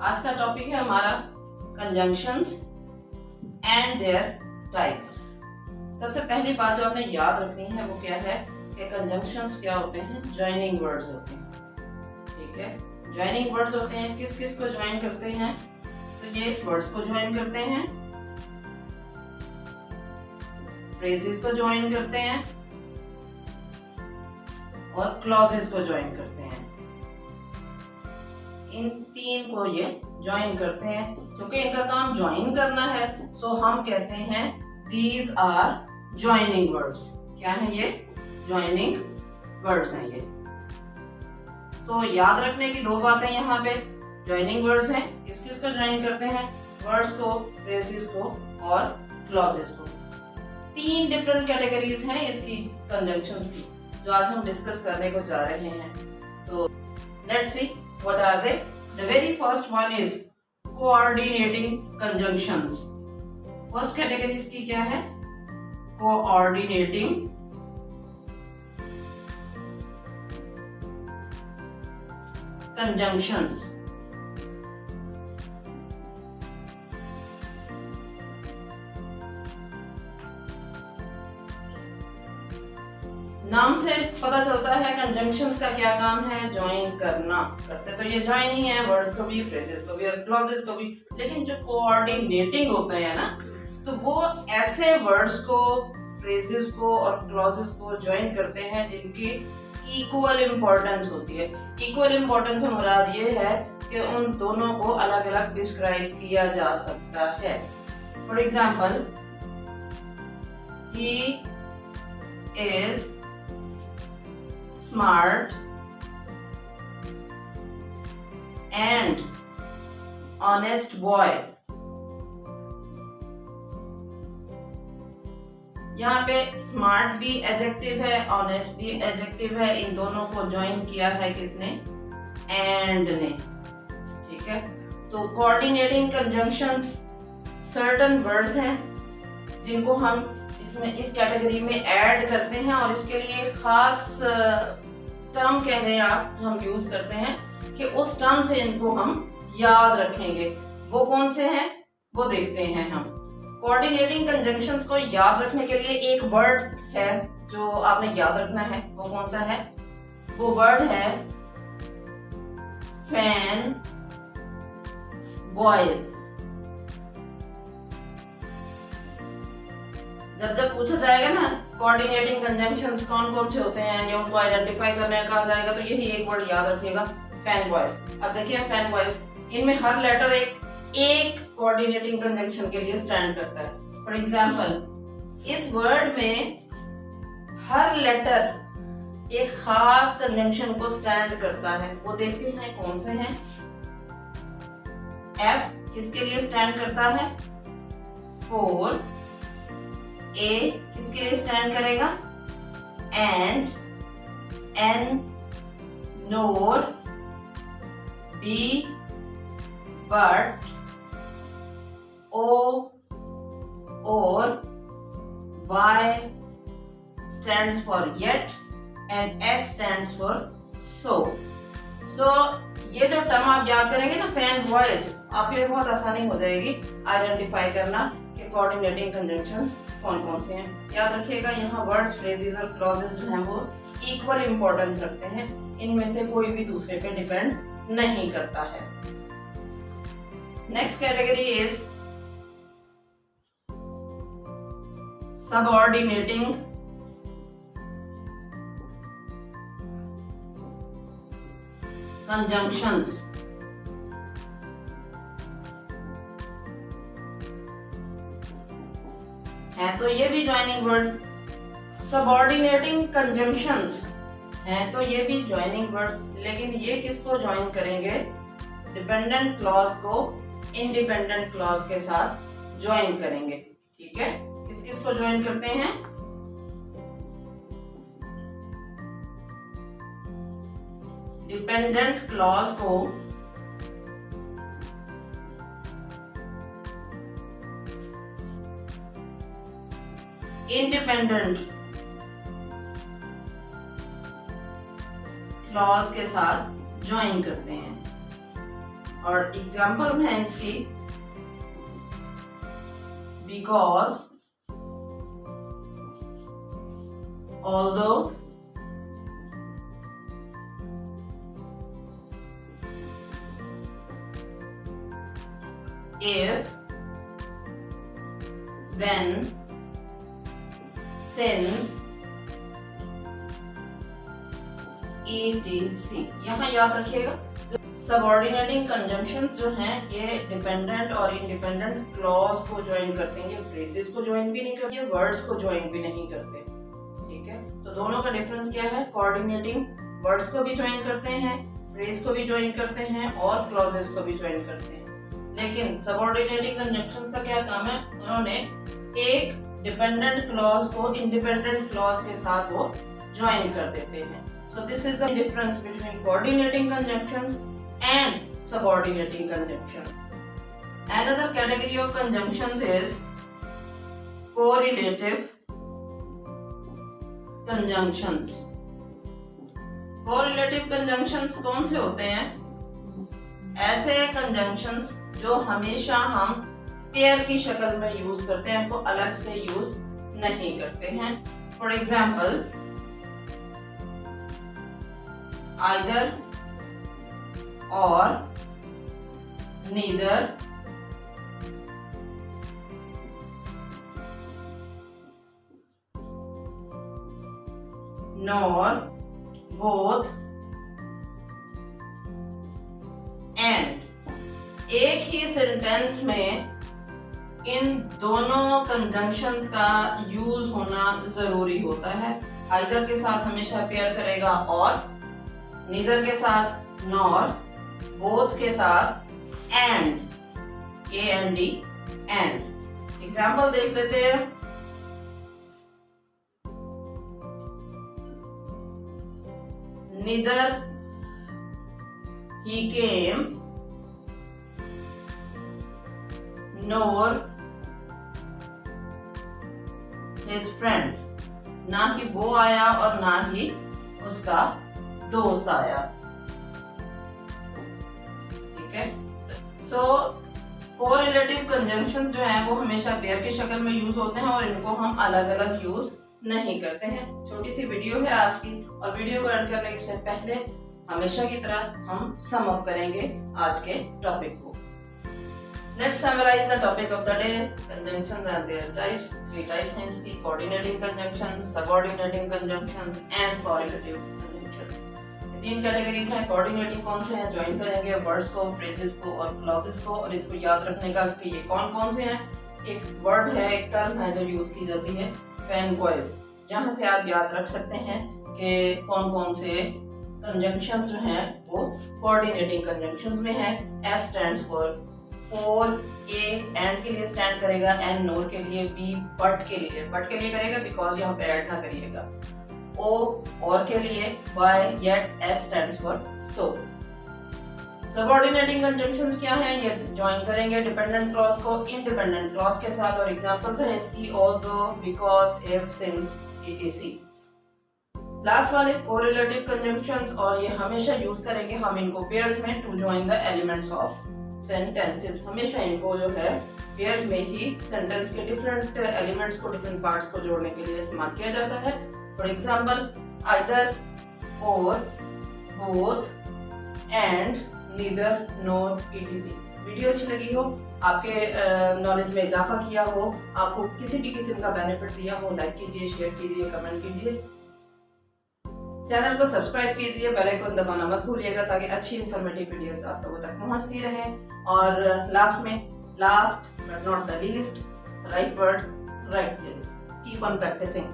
आज का टॉपिक है हमारा कंजंक्शंस एंड देयर टाइप्स। सबसे पहली बात जो आपने याद रखनी है वो क्या है कि कंजंक्शंस क्या होते हैं, ज्वाइनिंग वर्ड्स होते हैं। ठीक है, ज्वाइनिंग वर्ड्स होते हैं, किस किस को ज्वाइन करते हैं? तो ये वर्ड्स को ज्वाइन करते हैं, फ्रेजेस को ज्वाइन करते हैं और क्लॉजेस को ज्वाइन करते हैं। इन तीन को ये ज्वाइन करते हैं। क्योंकि इनका काम ज्वाइन करना है सो हम कहते हैं दीज आर ज्वाइनिंग वर्ड्स। क्या है ये? ज्वाइनिंग वर्ड्स हैं ये। सो याद रखने की दो बातें यहाँ पे, ज्वाइनिंग वर्ड्स हैं, किस किस को ज्वाइन करते हैं? वर्ड्स को, फ्रेजेस को और क्लॉजेस को। तीन डिफरेंट कैटेगरीज हैं इसकी कंजंक्शंस की, जो आज हम डिस्कस करने को जा रहे हैं। तो let's see what are they. The very first one is coordinating conjunctions. First category इसकी क्या है? Coordinating conjunctions. नाम से पता चलता है कंजंक्शंस का क्या काम है, ज्वाइन करना। करते तो ये ज्वाइन ही है, वर्ड्स को भी, फ्रेजेस को भी और क्लॉजेस को भी। लेकिन जो कोऑर्डिनेटिंग होते हैं ना, तो वो ऐसे वर्ड्स को, फ्रेजेस को और क्लॉजेस को ज्वाइन करते हैं जिनकी इक्वल इंपॉर्टेंस होती है। इक्वल इंपॉर्टेंस से मुराद ये है कि उन दोनों को अलग अलग डिस्क्राइब किया जा सकता है। For example, he is smart and honest boy। यहाँ पे स्मार्ट भी एडजेक्टिव है, ऑनेस्ट भी एडजेक्टिव है। इन दोनों को ज्वाइन किया है किसने? एंड ने। ठीक है, तो कोऑर्डिनेटिंग कंजंक्शंस सर्टेन वर्ड्स हैं जिनको हम इसमें इस कैटेगरी में ऐड करते हैं और इसके लिए खास टर्म कह रहे हैं आप, हम यूज करते हैं कि उस टर्म से इनको हम याद रखेंगे। वो कौन से हैं वो देखते हैं हम। कोऑर्डिनेटिंग कंजंक्शंस को याद रखने के लिए एक वर्ड है जो आपने याद रखना है। वो कौन सा है? वो वर्ड है फैन बॉयज। जब पूछा जाएगा ना कोऑर्डिनेटिंग कंजंक्शंस कौन कौन से होते हैं, या उनको आइडेंटिफाई करने का कहा जाएगा, तो यही एक वर्ड याद रखिएगा, फैन बॉयज। अब देखिए फैन बॉयज, इनमें हर लेटर एक कोऑर्डिनेटिंग कंजंक्शन के लिए स्टैंड करता है। फॉर एग्जांपल, इस वर्ड में हर लेटर एक खास कंजंक्शन को स्टैंड करता है। वो देखते हैं कौन से हैं। एफ किसके लिए स्टैंड करता है? फॉर। ए किसके लिए स्टैंड करेगा? And. N nor. B but. O or. Y stands for yet and S stands for so. ये जो टर्म आप याद करेंगे ना, फैन वॉइस, आपके लिए बहुत आसानी हो जाएगी आइडेंटिफाई करना कि कोऑर्डिनेटिंग कंजंक्शंस कौन कौन से हैं। याद रखिएगा, यहाँ वर्ड्स, फ्रेजेस और क्लॉजेस जो हैं वो इक्वल इंपॉर्टेंस रखते हैं। इनमें से कोई भी दूसरे पे डिपेंड नहीं करता है। Next category is subordinating conjunctions. है तो ये भी ज्वाइनिंग वर्ड। सबऑर्डिनेटिंग कंजंक्शंस हैं तो ये भी ज्वाइनिंग वर्ड्स, लेकिन ये किसको ज्वाइन करेंगे? डिपेंडेंट क्लॉज को इंडिपेंडेंट क्लॉज के साथ ज्वाइन करेंगे। ठीक है, किस किस को ज्वाइन करते हैं? डिपेंडेंट क्लॉज को इंडिपेंडेंट क्लॉज के साथ ज्वाइन करते हैं। और एग्जांपल्स हैं इसकी because, although, if, when, since, etc. यहाँ याद रखिएगा सबऑर्डिनेटिंग कंजंक्शंस जो हैं ये डिपेंडेंट और इंडिपेंडेंट क्लॉज को ज्वाइन करते हैं, ये फ्रेजेस को ज्वाइन भी नहीं करते, वर्ड्स को ज्वाइन भी नहीं करते। ठीक है, तो दोनों का डिफरेंस क्या है? कोऑर्डिनेटिंग वर्ड्स को भी ज्वाइन करते हैं, फ्रेज को भी ज्वाइन करते हैं और क्लॉजेस को भी ज्वाइन करते हैं। लेकिन सबऑर्डिनेटिंग कंजंक्शंस का क्या काम है? उन्होंने एक डिपेंडेंट क्लॉज को इंडिपेंडेंट क्लॉज के साथ वो ज्वाइन कर देते हैं। So this is the difference between coordinating conjunctions and subordinating conjunction. Another category of conjunctions is correlative conjunctions. Correlative conjunctions कौन से होते हैं? ऐसे conjunctions जो हमेशा हम पेयर की शक्ल में यूज करते हैं, उनको अलग से यूज नहीं करते हैं। For example, either or, neither, nor, both, and। एक ही सेंटेंस में इन दोनों कंजंक्शंस का यूज होना जरूरी होता है। आइदर के साथ हमेशा पेयर करेगा और, नीदर के साथ नॉर, बोथ के साथ and, A and D, and. Example देख लेते हैं। नीदर ही केम नोर हिज फ्रेंड। ना ही वो आया और ना ही उसका दोस्त आया। ठीक है, सो कोरिलेटिव कंजंक्शंस जो हैं वो हमेशा पेयर की शक्ल में यूज होते हैं और इनको हम अलग अलग यूज नहीं करते हैं। छोटी सी वीडियो है आज की, और वीडियो को एंड करने से पहले हमेशा की तरह हम सम अप करेंगे आज के टॉपिक को। Let's summarize the topic of the day. Conjunctions and their types. 3 types हैं इसकी: coordinating conjunctions, subordinating conjunctions and correlative conjunctions। 3 categories हैं। कोऑर्डिनेटिंग कौन से हैं? ज्वाइन करेंगे वर्ड्स को, फ्रेजेस को और क्लॉजेस को। और इसको याद रखने का कि ये कौन कौन से हैं। एक वर्ड है, एक टर्म है जो यूज की जाती है, फैनक्वाइज। यहाँ से आप याद रख सकते हैं कि कौन कौन से कंजंक्शंस जो हैं वो कोऑर्डिनेटिंग कंजंक्शंस में है। F stands for for, A and के लिए स्टैंड करेगा, N नोर के लिए, B बट के लिए करेगा बिकॉज यहाँ पे ऐड ना करिएगा, O और के लिए, Y yet, S stands for so. Subordinating conjunctions क्या हैं? ये ज्वाइन करेंगे डिपेंडेंट क्लॉज को इंडिपेंडेंट क्लॉज के साथ। और एग्जांपल्स हैं इसकी although, because, if, since, etc। Last one is correlative conjunctions, और ये हमेशा यूज करेंगे हम इनको पेयर्स में to join the elements of sentences. हमेशा इनको जो है पेयर्स में ही सेंटेंस के डिफरेंट एलिमेंट्स को, डिफरेंट पार्ट्स को जोड़ने के लिए इस्तेमाल किया जाता है। फॉर एग्जांपल, आइदर, और, both, and, neither, nor, etc। Video अच्छी लगी हो, आपके नॉलेज में इजाफा किया हो, आपको किसी भी किस्म का बेनिफिट दिया हो, लाइक कीजिए, शेयर कीजिए, कमेंट कीजिए, चैनल को सब्सक्राइब कीजिए, बेल आइकन दबाना मत भूलिएगा ताकि अच्छी इंफॉर्मेटिव वीडियोस आप लोगों तक पहुंचती रहें। और last but not the least, right word, right place. Keep on practising.